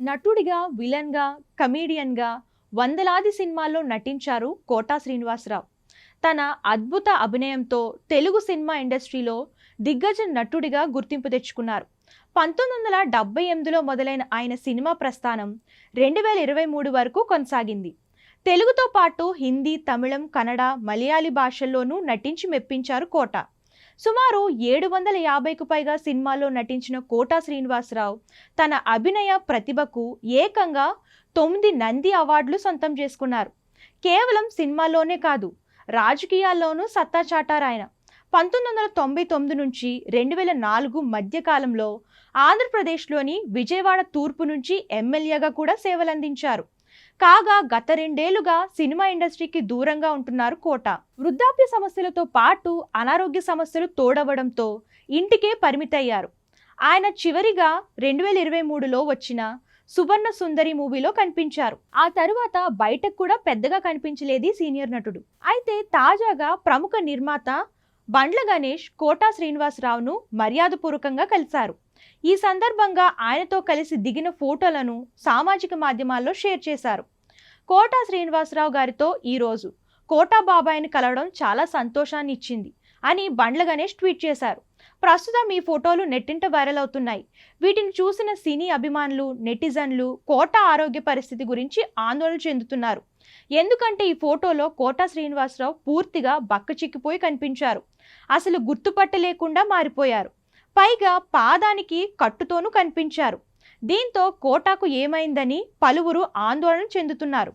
నటుడిగా, విలన్‌గా, కమీడియన్‌గా వందలాది సినిమాల్లో నటించారు కోటా శ్రీనివాసరావు. తన అద్భుత అభినయంతో తెలుగు సినిమా ఇండస్ట్రీలో దిగ్గజ నటుడిగా గుర్తింపు తెచ్చుకున్నారు. 1978లో మొదలైన ఆయన సినిమా ప్రస్థానం 2023 వరకు కొనసాగింది. తెలుగుతో పాటు హిందీ, తమిళం, కన్నడ, మలయాళీ భాషల్లోనూ నటించి మెప్పించారు కోట. సుమారు 750కు పైగా సినిమాల్లో నటించిన కోటా శ్రీనివాసరావు తన అభినయ ప్రతిభకు ఏకంగా 9 నంది అవార్డులు సొంతం చేసుకున్నారు. కేవలం సినిమాల్లోనే కాదు, రాజకీయాల్లోనూ సత్తా చాటారాయన. 1999 నుంచి 2004 మధ్యకాలంలో ఆంధ్రప్రదేశ్లోని విజయవాడ తూర్పు నుంచి ఎమ్మెల్యేగా కూడా సేవలందించారు. కాగా గత 2 ఏళ్లుగా సినిమా ఇండస్ట్రీకి దూరంగా ఉంటున్నారు కోట. వృద్ధాప్య సమస్యలతో పాటు అనారోగ్య సమస్యలు తోడవడంతో ఇంటికే పరిమితయ్యారు. ఆయన చివరిగా 2023లో వచ్చిన సువర్ణ సుందరి మూవీలో కనిపించారు. ఆ తరువాత బయటకు కూడా పెద్దగా కనిపించలేదు సీనియర్ నటుడు. అయితే తాజాగా ప్రముఖ నిర్మాత బండ్ల గణేష్ కోటా శ్రీనివాసరావును మర్యాదపూర్వకంగా కలిశారు. ఈ సందర్భంగా ఆయనతో కలిసి దిగిన ఫోటోలను సామాజిక మాధ్యమాల్లో షేర్ చేశారు. కోటా శ్రీనివాసరావు గారితో ఈరోజు కోటా బాబాయిని కలవడం చాలా సంతోషాన్ని ఇచ్చింది అని బండ్ల గణేష్ ట్వీట్ చేశారు. ప్రస్తుతం ఈ ఫోటోలు నెట్టింట వైరల్ అవుతున్నాయి. వీటిని చూసిన సినీ అభిమానులు, నెటిజన్లు కోటా ఆరోగ్య పరిస్థితి గురించి ఆందోళన చెందుతున్నారు. ఎందుకంటే ఈ ఫోటోలో కోటా శ్రీనివాసరావు పూర్తిగా బక్కచిక్కిపోయి కనిపించారు. అసలు గుర్తుపట్టలేకుండా మారిపోయారు. పైగా పాదానికి కట్టుతోనూ కనిపించారు. దీంతో కోటాకు ఏమైందని పలువురు ఆందోళన చెందుతున్నారు.